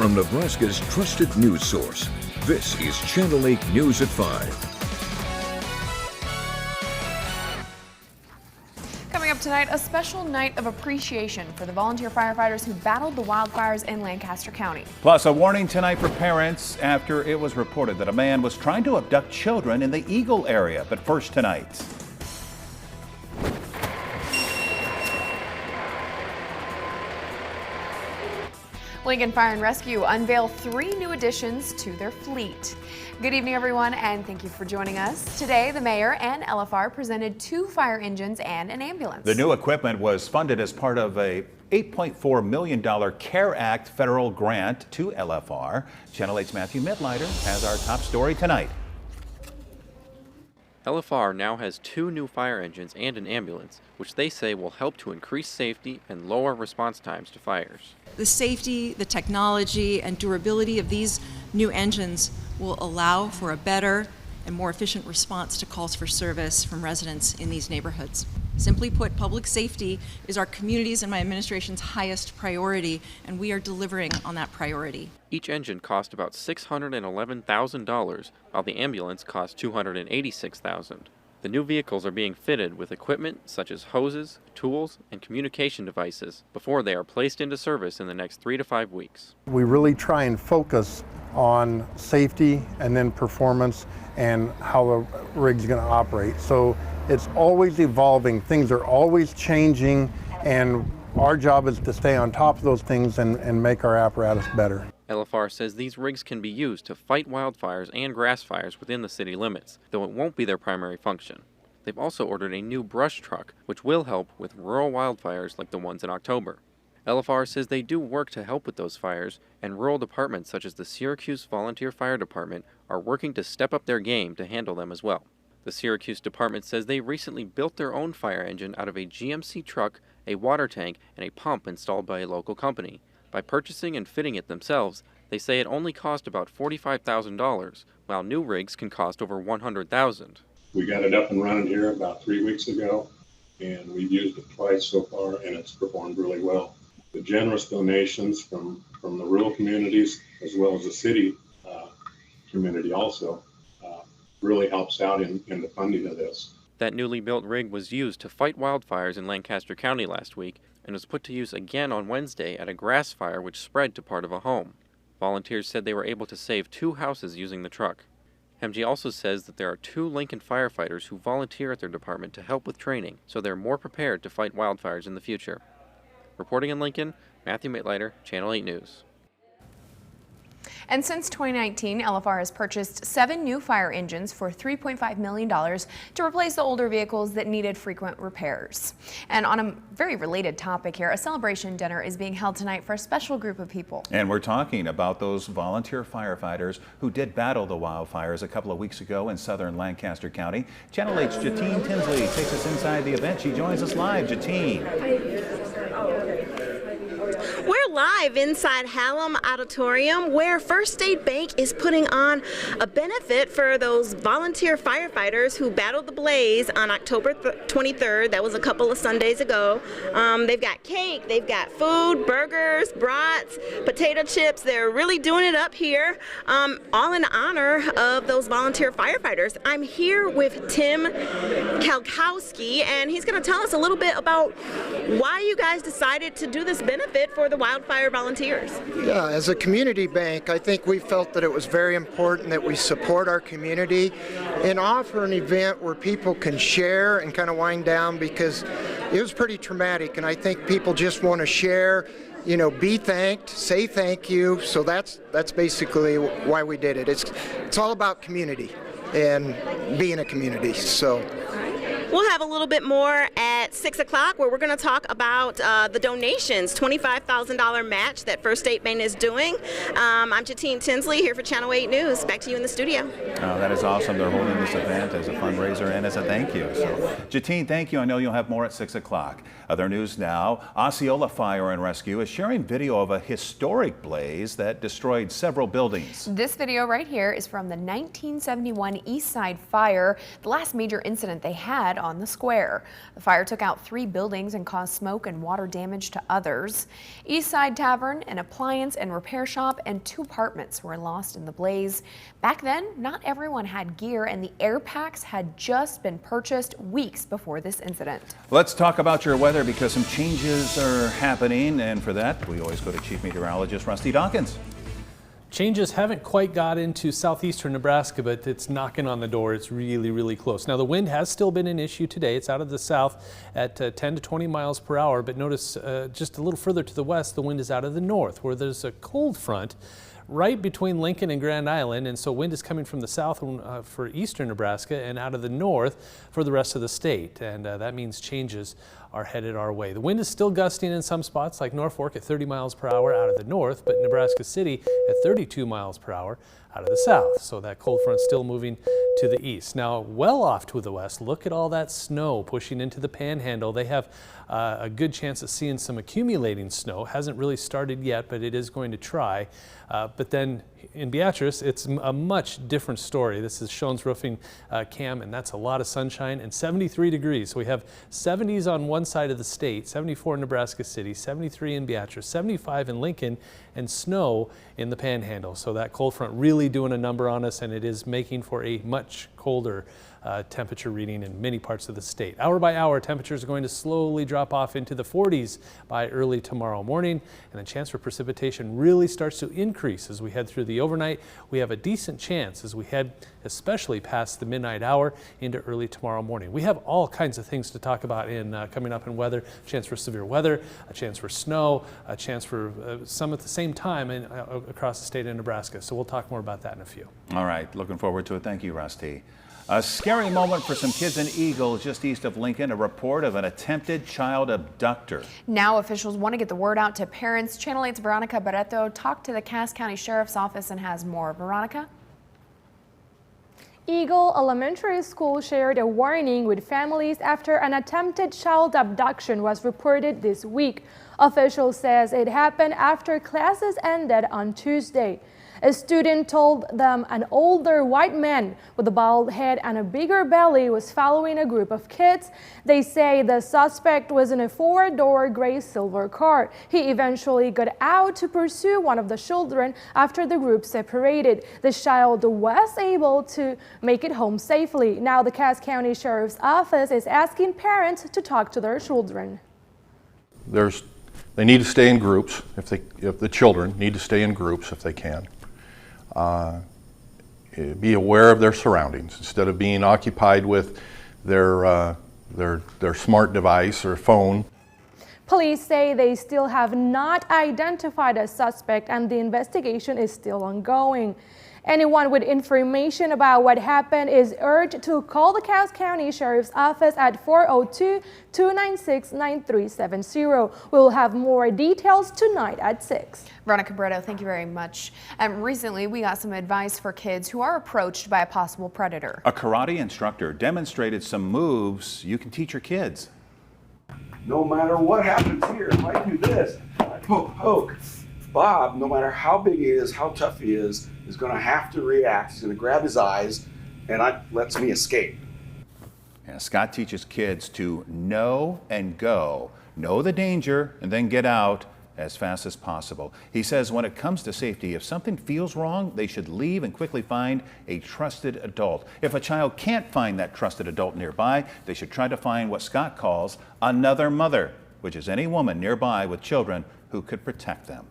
From Nebraska's trusted news source, this is Channel 8 News at 5. Coming up tonight, a special night of appreciation for the volunteer firefighters who battled the wildfires in Lancaster County. Plus, a warning tonight for parents after it was reported that a man was trying to abduct children in the Eagle area. But first tonight. Lincoln Fire and Rescue unveil 3 new additions to their fleet. Good evening, everyone, and thank you for joining us. Today, the mayor and LFR presented 2 fire engines and an ambulance. The new equipment was funded as part of a $8.4 million CARE Act federal grant to LFR. Channel 8's Matthew Midlighter has our top story tonight. LFR now has 2 new fire engines and an ambulance, which they say will help to increase safety and lower response times to fires. The safety, the technology, and durability of these new engines will allow for a better and more efficient response to calls for service from residents in these neighborhoods. Simply put, public safety is our community's and my administration's highest priority, and we are delivering on that priority. Each engine cost about $611,000, while the ambulance cost $286,000. The new vehicles are being fitted with equipment such as hoses, tools, and communication devices before they are placed into service in the next 3 to 5 weeks. We really try and focus on safety and then performance and how the rig's going to operate. So it's always evolving, things are always changing, and our job is to stay on top of those things and make our apparatus better. LFR says these rigs can be used to fight wildfires and grass fires within the city limits, though it won't be their primary function. They've also ordered a new brush truck, which will help with rural wildfires like the ones in October. LFR says they do work to help with those fires, and rural departments such as the Syracuse Volunteer Fire Department are working to step up their game to handle them as well. The Syracuse department says they recently built their own fire engine out of a GMC truck, a water tank, and a pump installed by a local company. By purchasing and fitting it themselves, they say it only cost about $45,000, while new rigs can cost over $100,000. We got it up and running here about 3 weeks ago, and we've used it twice so far, and it's performed really well. The generous donations from the rural communities as well as the city community also really helps out in the funding of this. That newly built rig was used to fight wildfires in Lancaster County last week and was put to use again on Wednesday at a grass fire which spread to part of a home. Volunteers said they were able to save 2 houses using the truck. MG also says that there are 2 Lincoln firefighters who volunteer at their department to help with training, so they're more prepared to fight wildfires in the future. Reporting in Lincoln, Matthew Midlighter, Channel 8 News. And since 2019, LFR has purchased 7 new fire engines for $3.5 million to replace the older vehicles that needed frequent repairs. And on a very related topic here, a celebration dinner is being held tonight for a special group of people. And we're talking about those volunteer firefighters who did battle the wildfires a couple of weeks ago in southern Lancaster County. Channel 8's Jatine Tinsley takes us inside the event. She joins us live. Jatine. We're live inside Hallam Auditorium, where First State Bank is putting on a benefit for those volunteer firefighters who battled the blaze on October 23rd. That was a couple of Sundays ago. They've got cake, they've got food, burgers, brats, potato chips. They're really doing it up here, all in honor of those volunteer firefighters. I'm here with Tim Kalkowski, and he's going to tell us a little bit about why you guys decided to do this benefit for the wildfire volunteers. Yeah, as a community bank, I think we felt that it was very important that we support our community and offer an event where people can share and kind of wind down, because it was pretty traumatic, and I think people just want to share, you know, be thanked, say thank you. So that's basically why we did it. It's all about community and being a community. So we'll have a little bit more at 6 o'clock, where we're going to talk about the donations, $25,000 match that First State Bank is doing. I'm Jatine Tinsley here for Channel 8 News. Back to you in the studio. Oh, that is awesome. They're holding this event as a fundraiser and as a thank you. So, Jatine, thank you. I know you'll have more at 6 o'clock. Other news now. Osceola Fire and Rescue is sharing video of a historic blaze that destroyed several buildings. This video right here is from the 1971 East Side Fire, the last major incident they had on the square. The fire took out 3 buildings and caused smoke and water damage to others. Eastside Tavern, an appliance and repair shop, and 2 apartments were lost in the blaze. Back then, not everyone had gear, and the air packs had just been purchased weeks before this incident. Let's talk about your weather because some changes are happening, and for that, we always go to Chief Meteorologist Rusty Dawkins. Changes haven't quite got into southeastern Nebraska, but it's knocking on the door. It's really, really close. Now, the wind has still been an issue today. It's out of the south at 10 to 20 miles per hour, but notice just a little further to the west, the wind is out of the north, where there's a cold front right between Lincoln and Grand Island, and so wind is coming from the south for eastern Nebraska and out of the north for the rest of the state, and that means changes are headed our way. The wind is still gusting in some spots like Norfolk at 30 miles per hour out of the north, but Nebraska City at 32 miles per hour out of the south. So that cold front still moving to the east. Now, well off to the west, look at all that snow pushing into the panhandle. They have a good chance of seeing some accumulating snow. Hasn't really started yet, but it is going to try. But then in Beatrice, it's a much different story. This is Schoen's Roofing cam, and that's a lot of sunshine and 73 degrees. So we have 70s on one side of the state, 74 in Nebraska City, 73 in Beatrice, 75 in Lincoln, and snow in the panhandle. So that cold front really doing a number on us, and it is making for a much colder temperature reading in many parts of the state. Hour by hour, temperatures are going to slowly drop off into the 40s by early tomorrow morning, and the chance for precipitation really starts to increase as we head through the overnight. We have a decent chance as we head especially past the midnight hour into early tomorrow morning. We have all kinds of things to talk about in coming up in weather. A chance for severe weather, a chance for snow, a chance for some at the same time across the state of Nebraska. So we'll talk more about that in a few. All right, looking forward to it. Thank you, Rusty. A scary moment for some kids in Eagle, just east of Lincoln, a report of an attempted child abductor. Now officials want to get the word out to parents. Channel 8's Veronica Barreto talked to the Cass County Sheriff's Office and has more. Veronica? Eagle Elementary School shared a warning with families after an attempted child abduction was reported this week. Officials says it happened after classes ended on Tuesday. A student told them an older white man with a bald head and a bigger belly was following a group of kids. They say the suspect was in a 4-door gray silver car. He eventually got out to pursue one of the children after the group separated. The child was able to make it home safely. Now the Cass County Sheriff's Office is asking parents to talk to their children. They need to stay in groups if the children need to stay in groups if they can. Be aware of their surroundings instead of being occupied with their smart device or phone. Police say they still have not identified a suspect and the investigation is still ongoing. Anyone with information about what happened is urged to call the Cass County Sheriff's Office at 402-296-9370. We'll have more details tonight at 6. Veronica Barreto, thank you very much. Recently, we got some advice for kids who are approached by a possible predator. A karate instructor demonstrated some moves you can teach your kids. No matter what happens here, if I do this, I poke. Bob, no matter how big he is, how tough he is going to have to react. He's going to grab his eyes, and lets me escape. Yeah, Scott teaches kids to know and go. Know the danger and then get out as fast as possible. He says when it comes to safety, if something feels wrong, they should leave and quickly find a trusted adult. If a child can't find that trusted adult nearby, they should try to find what Scott calls another mother, which is any woman nearby with children who could protect them.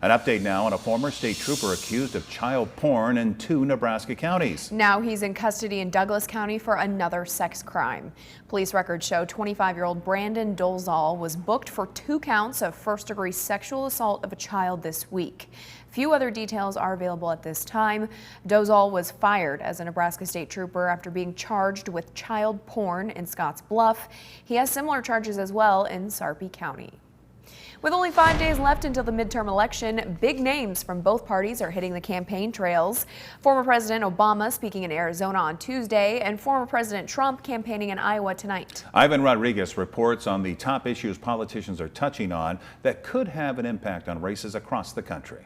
An update now on a former state trooper accused of child porn in 2 Nebraska counties. Now he's in custody in Douglas County for another sex crime. Police records show 25-year-old Brandon Dolezal was booked for 2 counts of first-degree sexual assault of a child this week. Few other details are available at this time. Dolezal was fired as a Nebraska state trooper after being charged with child porn in Scotts Bluff. He has similar charges as well in Sarpy County. With only 5 days left until the midterm election, big names from both parties are hitting the campaign trails. Former President Obama speaking in Arizona on Tuesday, and former President Trump campaigning in Iowa tonight. Ivan Rodriguez reports on the top issues politicians are touching on that could have an impact on races across the country.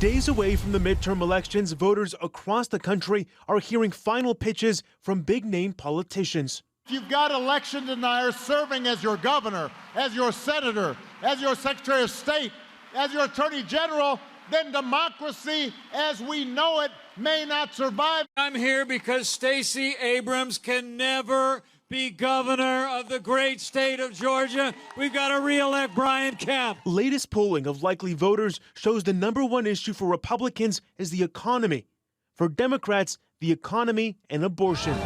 Days away from the midterm elections, voters across the country are hearing final pitches from big-name politicians. If you've got election deniers serving as your governor, as your senator, as your secretary of state, as your attorney general, then democracy as we know it may not survive. I'm here because Stacey Abrams can never be governor of the great state of Georgia. We've got to re-elect Brian Kemp. Latest polling of likely voters shows the #1 issue for Republicans is the economy. For Democrats, the economy and abortion.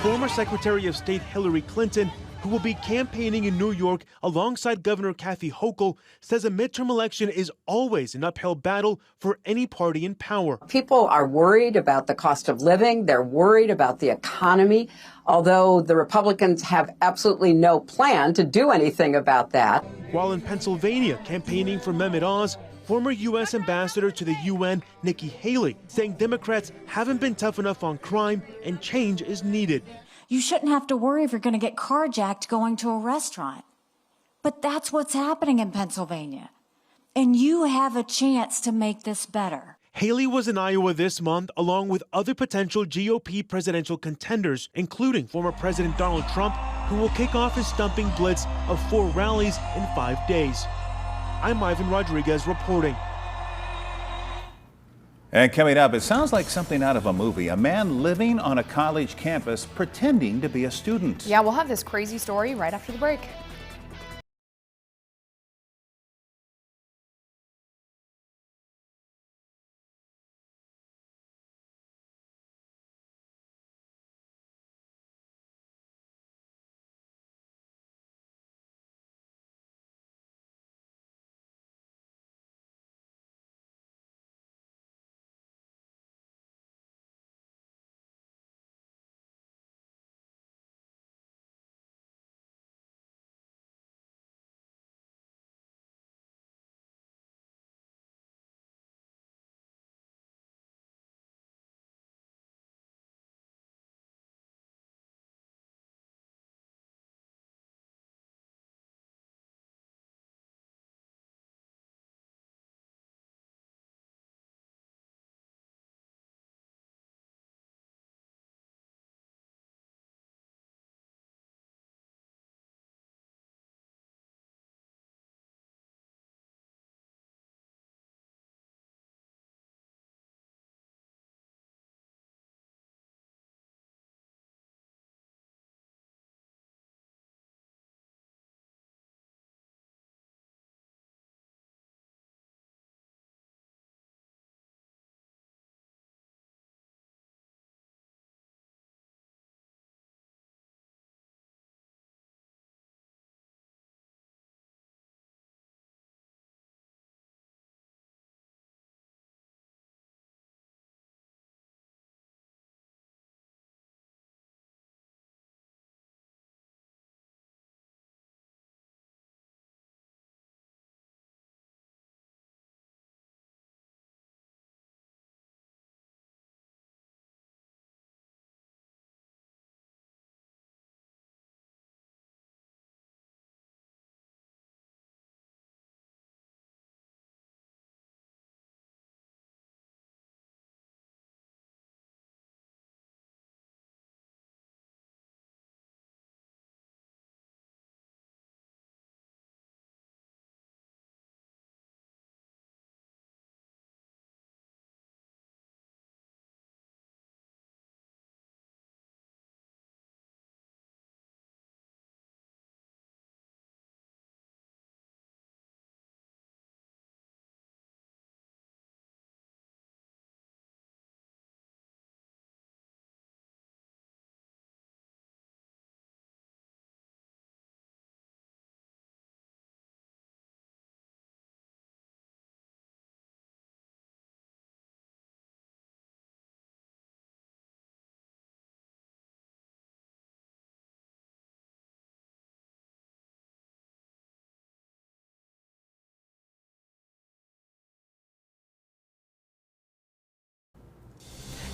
Former Secretary of State Hillary Clinton, who will be campaigning in New York alongside Governor Kathy Hochul, says a midterm election is always an uphill battle for any party in power. People are worried about the cost of living. They're worried about the economy, although the Republicans have absolutely no plan to do anything about that. While in Pennsylvania campaigning for Mehmet Oz, former U.S. Ambassador to the UN, Nikki Haley, saying Democrats haven't been tough enough on crime and change is needed. You shouldn't have to worry if you're going to get carjacked going to a restaurant. But that's what's happening in Pennsylvania. And you have a chance to make this better. Haley was in Iowa this month, along with other potential GOP presidential contenders, including former President Donald Trump, who will kick off his stumping blitz of 4 rallies in 5 days. I'm Ivan Rodriguez reporting. And coming up, it sounds like something out of a movie. A man living on a college campus pretending to be a student. Yeah, we'll have this crazy story right after the break.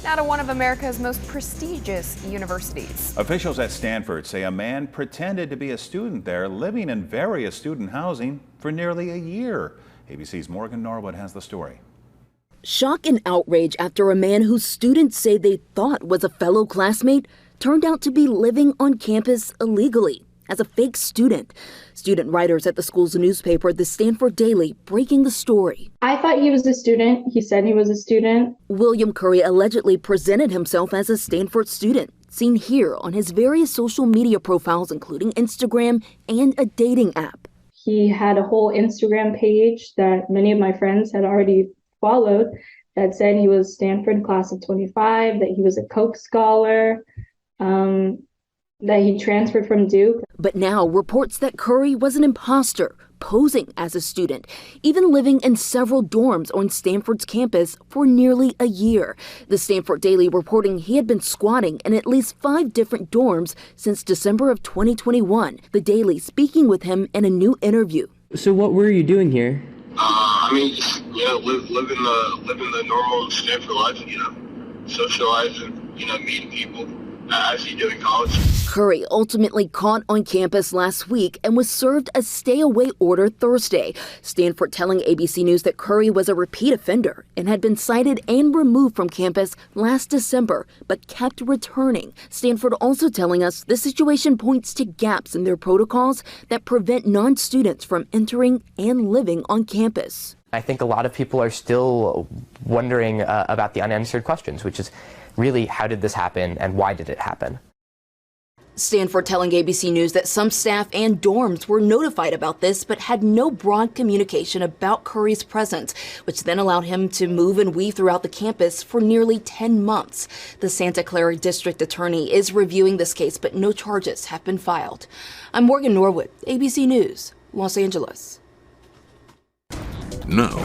Now to one of America's most prestigious universities. Officials at Stanford say a man pretended to be a student there, living in various student housing for nearly a year. ABC's Morgan Norwood has the story. Shock and outrage after a man whose students say they thought was a fellow classmate turned out to be living on campus illegally as a fake student. Student writers at the school's newspaper, the Stanford Daily, breaking the story. I thought he was a student. He said he was a student. William Curry allegedly presented himself as a Stanford student, seen here on his various social media profiles, including Instagram and a dating app. He had a whole Instagram page that many of my friends had already followed that said he was Stanford class of 25, that he was a Koch scholar, that he transferred from Duke. But now reports that Curry was an imposter, posing as a student, even living in several dorms on Stanford's campus for nearly a year. The Stanford Daily reporting he had been squatting in at least 5 different dorms since December of 2021. The Daily speaking with him in a new interview. So what were you doing here? I mean, just, living the normal Stanford life, socializing, meeting people as you do in college. Curry ultimately caught on campus last week and was served a stay-away order Thursday. Stanford telling ABC News that Curry was a repeat offender and had been cited and removed from campus last December, but kept returning. Stanford also telling us the situation points to gaps in their protocols that prevent non-students from entering and living on campus. I think a lot of people are still wondering about the unanswered questions, which is really, how did this happen and why did it happen? Stanford telling ABC News that some staff and dorms were notified about this but had no broad communication about Curry's presence, which then allowed him to move and weave throughout the campus for nearly 10 months. The Santa Clara District Attorney is reviewing this case, but no charges have been filed. I'm Morgan Norwood, ABC News, Los Angeles. Now,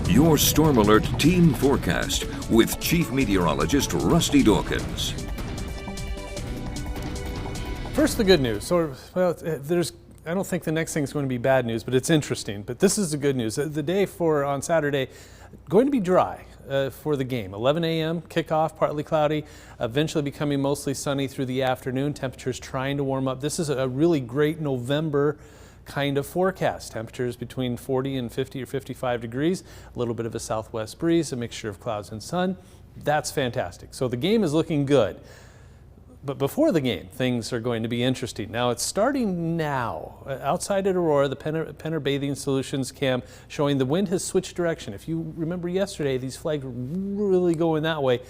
your Storm Alert team forecast with Chief Meteorologist Rusty Dawkins. First, the good news. I don't think the next thing is going to be bad news, but it's interesting. But this is the good news. The day on Saturday, going to be dry for the game. 11 a.m. kickoff, partly cloudy, eventually becoming mostly sunny through the afternoon. Temperatures trying to warm up. This is a really great November kind of forecast. Temperatures between 40 and 50 or 55 degrees, a little bit of a southwest breeze, a mixture of clouds and sun. That's fantastic. So the game is looking good. But before the game, things are going to be interesting. Now, it's starting now. Outside at Aurora, the Penner Bathing Solutions cam showing the wind has switched direction. If you remember yesterday, these flags were really going that way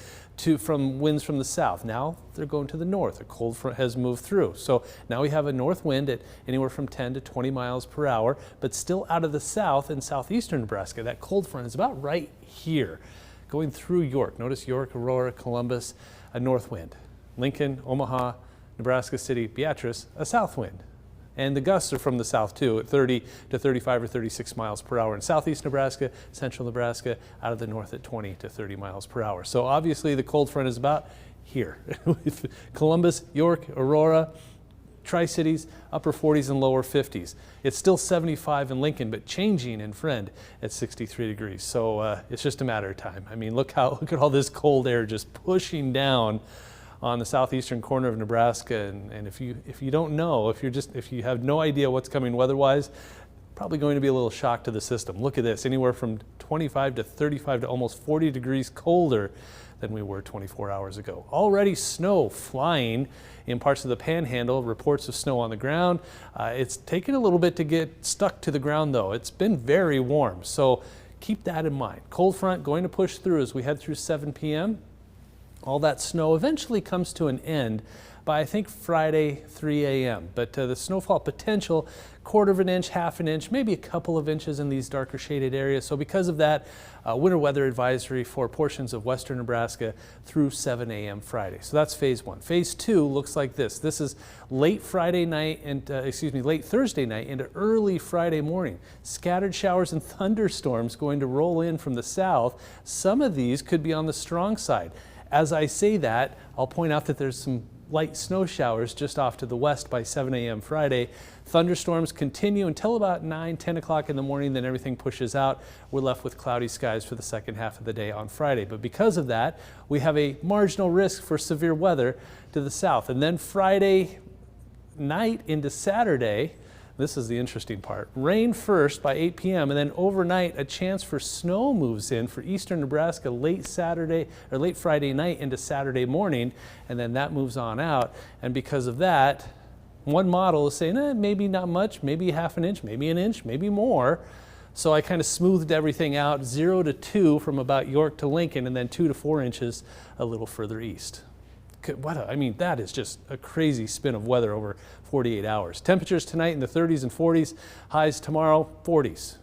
from winds from the south. Now they're going to the north. A cold front has moved through. So now we have a north wind at anywhere from 10 to 20 miles per hour, but still out of the south and southeastern Nebraska. That cold front is about right here, going through York. Notice York, Aurora, Columbus, a north wind. Lincoln, Omaha, Nebraska City, Beatrice, a south wind. And the gusts are from the south too, at 30 to 35 or 36 miles per hour in southeast Nebraska, central Nebraska, out of the north at 20 to 30 miles per hour. So obviously the cold front is about here. Columbus, York, Aurora, Tri-Cities, upper 40s and lower 50s. It's still 75 in Lincoln, but changing in Friend at 63 degrees. So it's just a matter of time. I mean, look at all this cold air just pushing down on the southeastern corner of Nebraska, and if you don't know, if you have no idea what's coming weather-wise, probably going to be a little shock to the system. Look at this, anywhere from 25 to 35 to almost 40 degrees colder than we were 24 hours ago. Already snow flying in parts of the Panhandle, reports of snow on the ground. It's taken a little bit to get stuck to the ground though. It's been very warm, so keep that in mind. Cold front going to push through as we head through 7 p.m. All that snow eventually comes to an end by, I think, Friday, 3 a.m. But the snowfall potential, 1/4 of an inch, 1/2 an inch, maybe a couple of inches in these darker shaded areas. So because of that, winter weather advisory for portions of western Nebraska through 7 a.m. Friday. So that's phase 1. Phase 2 looks like this. This is late Friday night and, late Thursday night into early Friday morning. Scattered showers and thunderstorms going to roll in from the south. Some of these could be on the strong side. As I say that, I'll point out that there's some light snow showers just off to the west by 7 a.m. Friday. Thunderstorms continue until about 9, 10 o'clock in the morning, then everything pushes out. We're left with cloudy skies for the second half of the day on Friday. But because of that, we have a marginal risk for severe weather to the south. And then Friday night into Saturday, This is the interesting part. Rain first by 8 p.m. and then overnight a chance for snow moves in for eastern Nebraska late Friday night into Saturday morning, and then that moves on out. And because of that, one model is saying maybe not much, maybe half an inch, maybe an inch, maybe more. So I kind of smoothed everything out, 0 to 2 from about York to Lincoln, and then 2 to 4 inches a little further east. I mean, that is just a crazy spin of weather over 48 hours. Temperatures tonight in the 30s and 40s, highs tomorrow 40s.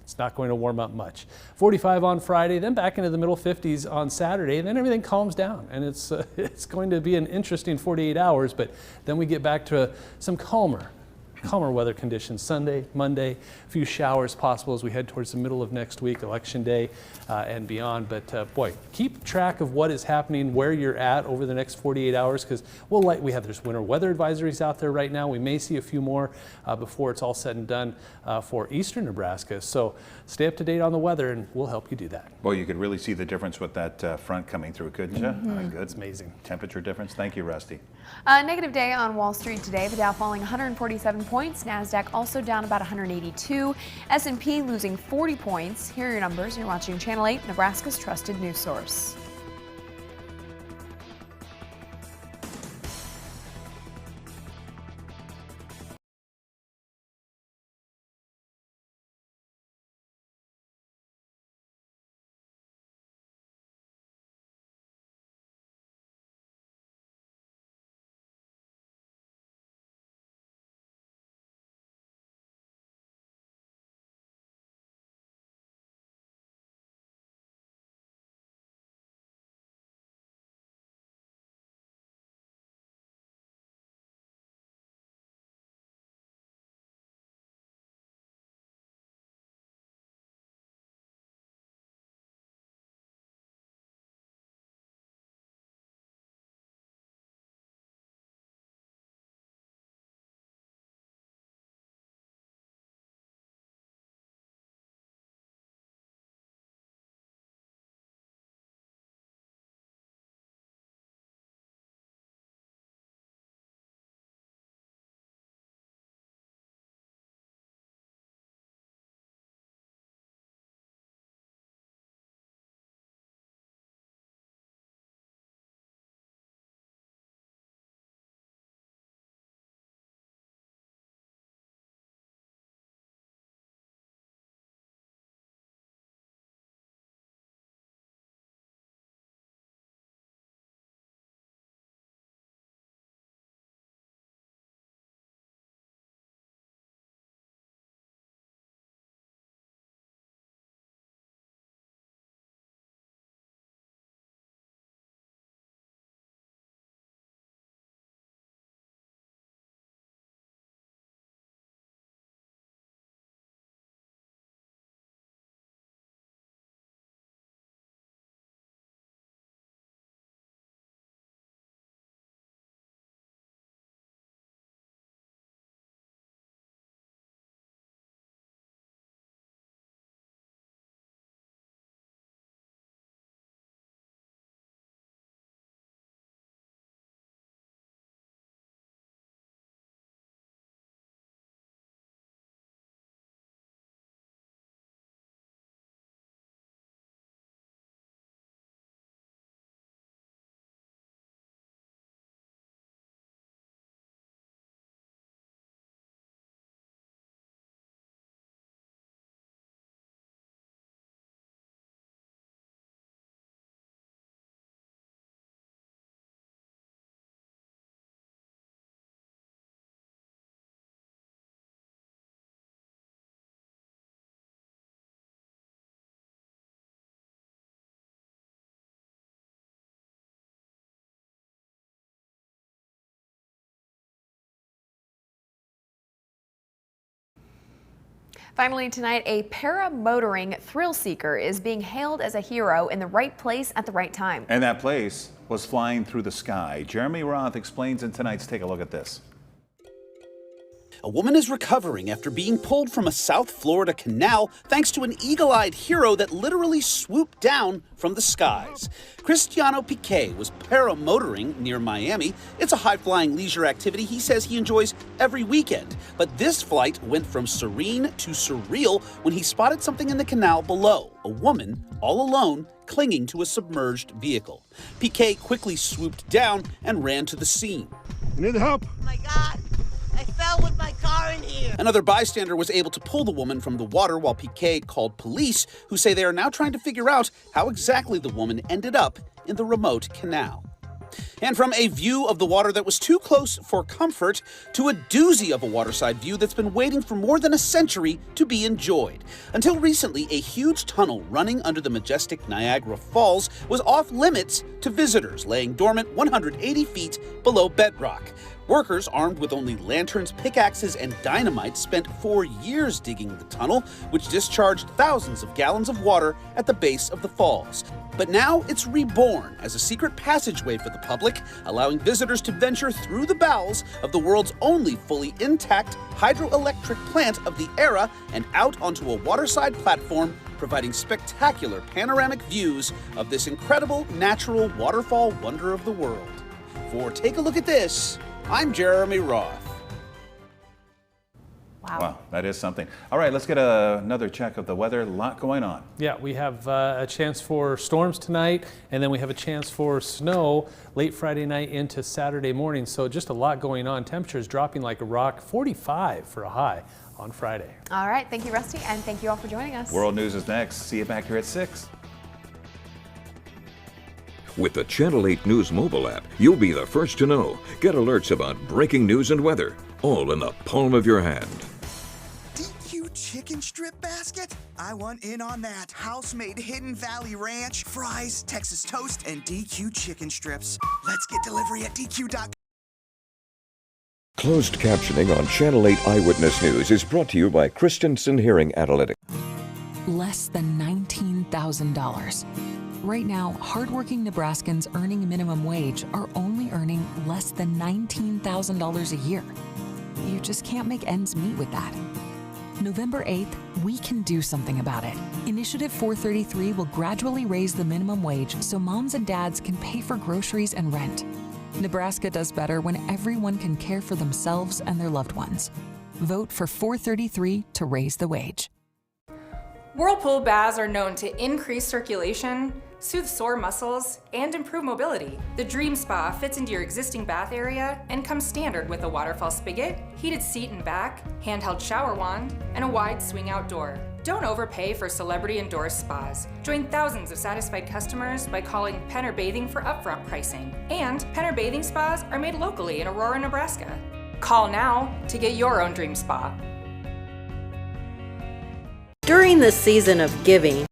It's not going to warm up much. 45 on Friday, then back into the middle 50s on Saturday, and then everything calms down. And it's going to be an interesting 48 hours, but then we get back to some calmer weather conditions. Sunday, Monday, a few showers possible as we head towards the middle of next week, Election Day and beyond. But boy, keep track of what is happening where you're at over the next 48 hours, because there's winter weather advisories out there right now. We may see a few more before it's all said and done for eastern Nebraska. So stay up to date on the weather and we'll help you do that. Well, you could really see the difference with that front coming through, couldn't you? Mm-hmm. Good. It's amazing. Temperature difference. Thank you, Rusty. Negative day on Wall Street today. The Dow falling 147 points. NASDAQ also down about 182. S&P losing 40 points. Here are your numbers. You're watching Channel 8, Nebraska's trusted news source. Finally tonight, a para-motoring thrill seeker is being hailed as a hero in the right place at the right time. And that place was flying through the sky. Jeremy Roth explains in tonight's Take a Look at This. A woman is recovering after being pulled from a South Florida canal thanks to an eagle-eyed hero that literally swooped down from the skies. Cristiano Piquet was paramotoring near Miami. It's a high-flying leisure activity he says he enjoys every weekend. But this flight went from serene to surreal when he spotted something in the canal below, a woman all alone clinging to a submerged vehicle. Piquet quickly swooped down and ran to the scene. You need help? Oh my God. I fell with my car in here. Another bystander was able to pull the woman from the water while Piquet called police, who say they are now trying to figure out how exactly the woman ended up in the remote canal. And from a view of the water that was too close for comfort to a doozy of a waterside view that's been waiting for more than a century to be enjoyed. Until recently, a huge tunnel running under the majestic Niagara Falls was off limits to visitors, laying dormant 180 feet below bedrock. Workers armed with only lanterns, pickaxes, and dynamite spent 4 years digging the tunnel, which discharged thousands of gallons of water at the base of the falls. But now it's reborn as a secret passageway for the public, allowing visitors to venture through the bowels of the world's only fully intact hydroelectric plant of the era and out onto a waterside platform, providing spectacular panoramic views of this incredible natural waterfall wonder of the world. For Take a Look at This, I'm Jeremy Roth. Wow, that is something. All right, let's get another check of the weather. A lot going on. Yeah, we have a chance for storms tonight, and then we have a chance for snow late Friday night into Saturday morning. So just a lot going on. Temperatures dropping like a rock. 45 for a high on Friday. All right, thank you, Rusty, and thank you all for joining us. World News is next. See you back here at 6. With the Channel 8 News mobile app, you'll be the first to know. Get alerts about breaking news and weather, all in the palm of your hand. DQ chicken strip basket? I want in on that. House-made Hidden Valley Ranch, fries, Texas toast, and DQ chicken strips. Let's get delivery at DQ.com. Closed captioning on Channel 8 Eyewitness News is brought to you by Christensen Hearing Analytics. Less than $19,000. Right now, hardworking Nebraskans earning minimum wage are only earning less than $19,000 a year. You just can't make ends meet with that. November 8th, we can do something about it. Initiative 433 will gradually raise the minimum wage so moms and dads can pay for groceries and rent. Nebraska does better when everyone can care for themselves and their loved ones. Vote for 433 to raise the wage. Whirlpool baths are known to increase circulation, soothe sore muscles, and improve mobility. The Dream Spa fits into your existing bath area and comes standard with a waterfall spigot, heated seat and back, handheld shower wand, and a wide swing outdoor. Don't overpay for celebrity-endorsed spas. Join thousands of satisfied customers by calling Penner Bathing for upfront pricing. And Penner Bathing Spas are made locally in Aurora, Nebraska. Call now to get your own Dream Spa. During the season of giving,